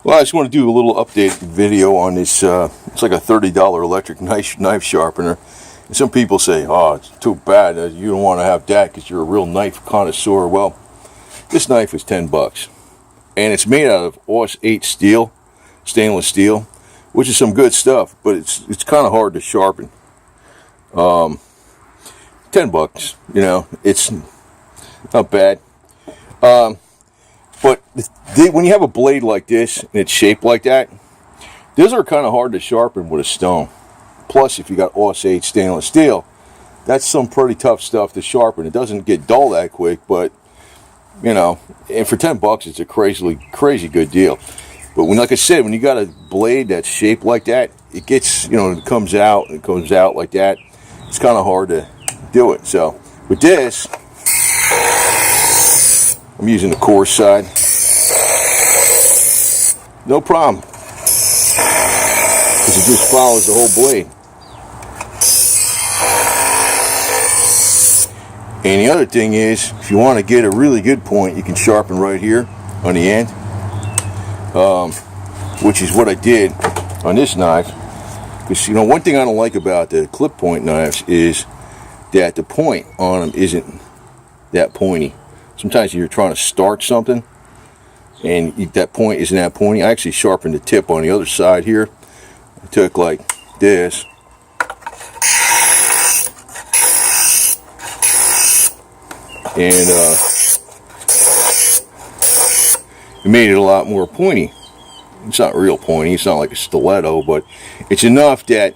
Well, I just want to do a little update video on this. It's like a $30 electric knife sharpener. And some people say, oh, it's too bad. You don't want to have that because you're a real knife connoisseur. Well, this knife is 10 bucks. And it's made out of AUS 8 steel, stainless steel, which is some good stuff, but it's kind of hard to sharpen. 10 bucks, you know, it's not bad. But when you have a blade like this and it's shaped like that, those are kind of hard to sharpen with a stone. Plus, if you got AUS 8 stainless steel, that's some pretty tough stuff to sharpen. It doesn't get dull that quick, but you know, and for 10 bucks, it's a crazy good deal. But when, like I said, when you got a blade that's shaped like that, it gets, you know, it comes out like that. It's kind of hard to do it. So with this, I'm using the coarse side. No problem. Because it just follows the whole blade. And the other thing is, if you want to get a really good point, you can sharpen right here on the end. Which is what I did on this knife. Because, you know, one thing I don't like about the clip point knives is that the point on them isn't that pointy. Sometimes you're trying to start something and that point isn't that pointy. I actually sharpened the tip on the other side here. I took like this. And it made it a lot more pointy. It's not real pointy, it's not like a stiletto, but it's enough that,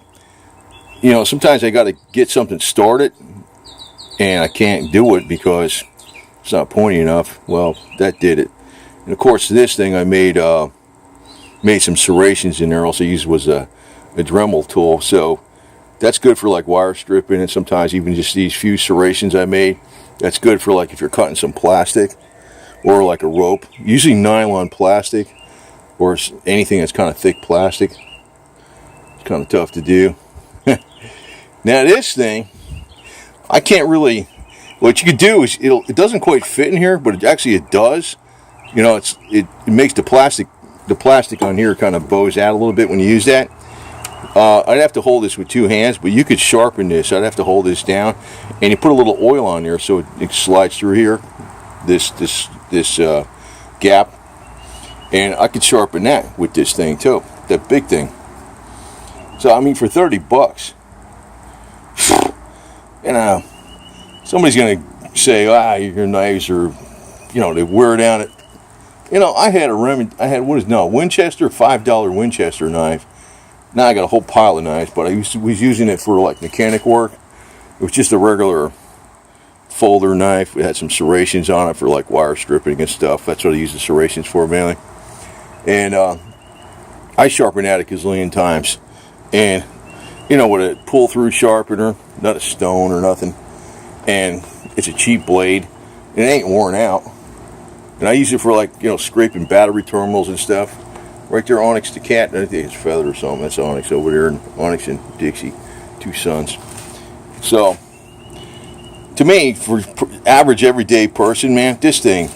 you know, sometimes I got to get something started and I can't do it because it's not pointy enough. Well, that did it. And of course, this thing I made some serrations in there. Also used was a Dremel tool, so that's good for like wire stripping, and sometimes even just these few serrations I made. That's good for like if you're cutting some plastic or like a rope. Usually nylon plastic or anything that's kind of thick plastic. It's kind of tough to do. Now this thing, I can't really. What you could do is it doesn't quite fit in here, but it does. You know, it makes the plastic on here kind of bows out a little bit when you use that. I'd have to hold this with two hands, but you could sharpen this. I'd have to hold this down, and you put a little oil on there so it slides through here, this gap, and I could sharpen that with this thing too, that big thing. So I mean, for 30 bucks, you know, somebody's gonna say, your knives are, you know, they wear down it. You know, I had a Winchester, $5 Winchester knife. Now I got a whole pile of knives, but I was using it for like mechanic work. It was just a regular folder knife. It had some serrations on it for like wire stripping and stuff. That's what I use the serrations for mainly. And I sharpened that a gazillion times. And, you know, with a pull-through sharpener, not a stone or nothing. And it's a cheap blade. And it ain't worn out. And I use it for like, you know, scraping battery terminals and stuff. Right there, Onyx the cat. I think it's Feather or something. That's Onyx over there, and Onyx and Dixie, two sons. So, to me, for average everyday person, man, this thing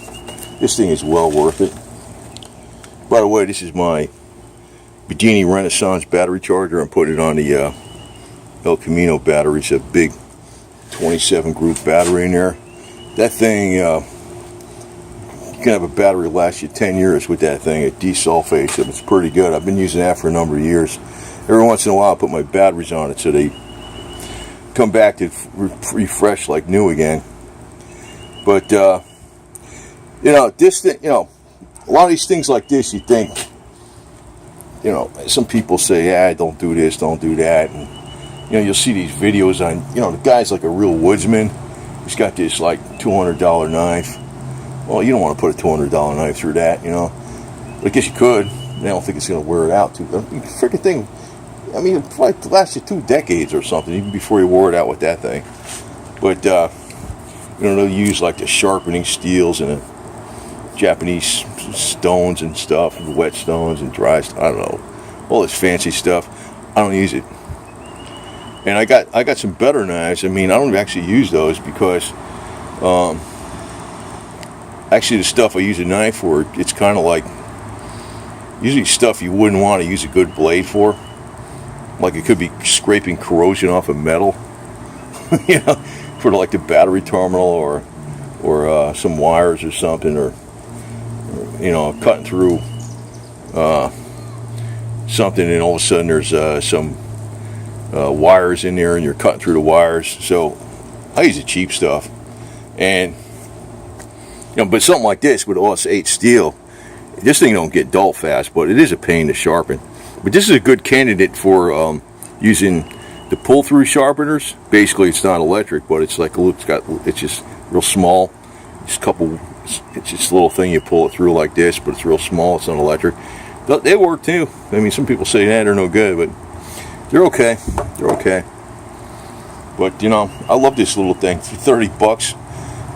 is well worth it. By the way, this is my Bedini Renaissance battery charger. I'm putting it on the El Camino battery. It's a big 27 group battery in there. That thing. You can have a battery last you 10 years with that thing. It desulfates it. It's pretty good. I've been using that for a number of years. Every once in a while I put my batteries on it so they come back to refresh like new again. But you know, this thing, you know, a lot of these things like this, you think, you know, some people say, don't do this, don't do that, and you know, you'll see these videos on, you know, the guy's like a real woodsman. He's got this like $200 knife. Well, you don't want to put a $200 knife through that, you know. But I guess you could. I don't think it's going to wear it out too. The freaking thing, I mean, it probably lasted 2 decades or something, even before you wore it out with that thing. But, you know, they'll use like the sharpening steels and the Japanese stones and stuff, wet stones and dry stones. I don't know. All this fancy stuff. I don't use it. And I got some better knives. I mean, I don't actually use those because actually the stuff I use a knife for, it's kind of like Usually stuff you wouldn't want to use a good blade for. Like it could be scraping corrosion off of metal. You know, for like the battery terminal or some wires or something, or you know, cutting through something, and all of a sudden there's some wires in there, and you're cutting through the wires. So I use the cheap stuff, and you know, but something like this with OS8 steel, this thing don't get dull fast, but it is a pain to sharpen. But this is a good candidate for using the pull-through sharpeners. Basically, it's not electric, but it's like it's just real small. It's just a little thing you pull it through like this, but it's real small. It's not electric. They work too. I mean, some people say they're no good, but they're okay. They're okay. But you know, I love this little thing. For $30,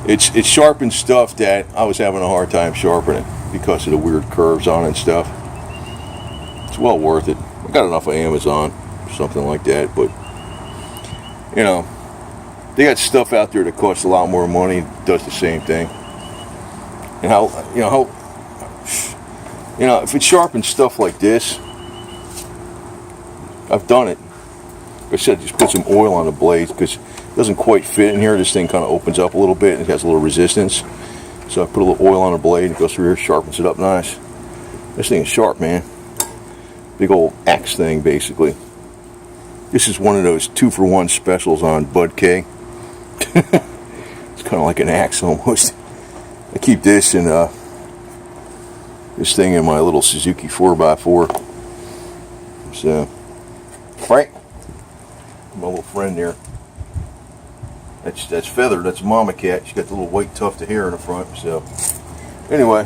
it sharpens stuff that I was having a hard time sharpening because of the weird curves on it and stuff. It's well worth it. I got enough of Amazon, something like that, but you know, they got stuff out there that costs a lot more money and does the same thing. And if it sharpens stuff like this, I've done it. Like I said, just put some oil on the blades because it doesn't quite fit in here. This thing kind of opens up a little bit and it has a little resistance. So I put a little oil on the blade and it goes through here, sharpens it up nice. This thing is sharp, man. Big old axe thing, basically. This is one of those 2-for-1 specials on Bud K. It's kind of like an axe almost. I keep this in this thing in my little Suzuki 4x4. So, right, my little friend there. That's Feather. That's Mama Cat. She's got the little white tuft of hair in the front. So, anyway,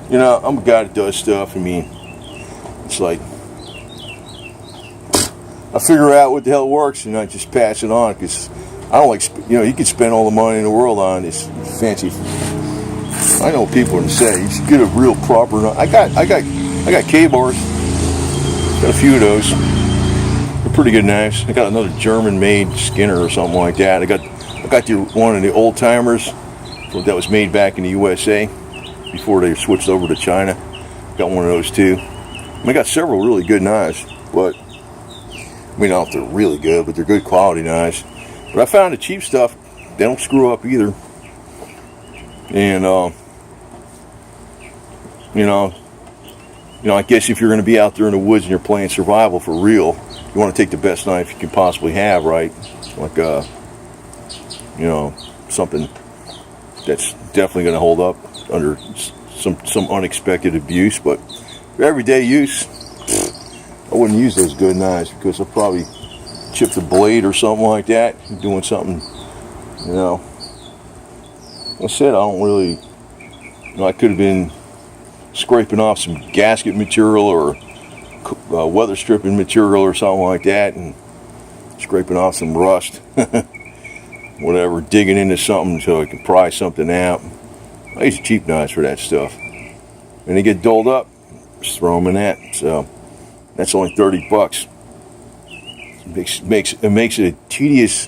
you know, I'm a guy that does stuff. I mean, it's like I figure out what the hell works and I just pass it on because I don't like, you know, you can spend all the money in the world on this fancy. I know people would say you should get a real proper. I got K-bars. Got a few of those. They're pretty good knives. I got another German-made Skinner or something like that. I got one of the old timers that was made back in the USA before they switched over to China. Got one of those too. I got several really good knives, but I mean, I don't know if they're really good, but they're good quality knives. But I found the cheap stuff, they don't screw up either. And I guess if you're going to be out there in the woods and you're playing survival for real, you want to take the best knife you can possibly have, right? Like something that's definitely going to hold up under some unexpected abuse. But for everyday use, I wouldn't use those good knives because I'll probably chip the blade or something like that. Doing something, you know. Like I said, I don't really, I could have been scraping off some gasket material or weather stripping material or something like that and scraping off some rust. Whatever, digging into something so I can pry something out. I use cheap knives for that stuff. When they get dulled up, just throw them in that. So that's only $30. It makes it a tedious.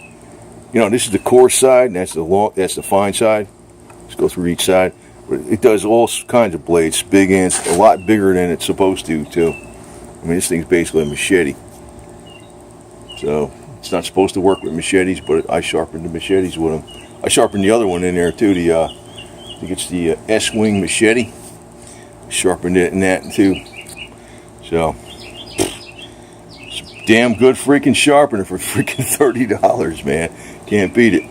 This is the coarse side, and that's the fine side. Let's go through each side. But it does all kinds of blades, big ends, a lot bigger than it's supposed to, too. I mean, this thing's basically a machete. So it's not supposed to work with machetes, but I sharpened the machetes with them. I sharpened the other one in there too. I think it's the S-wing machete. Sharpened it in that too. So it's a damn good freaking sharpener for freaking $30, man. Can't beat it.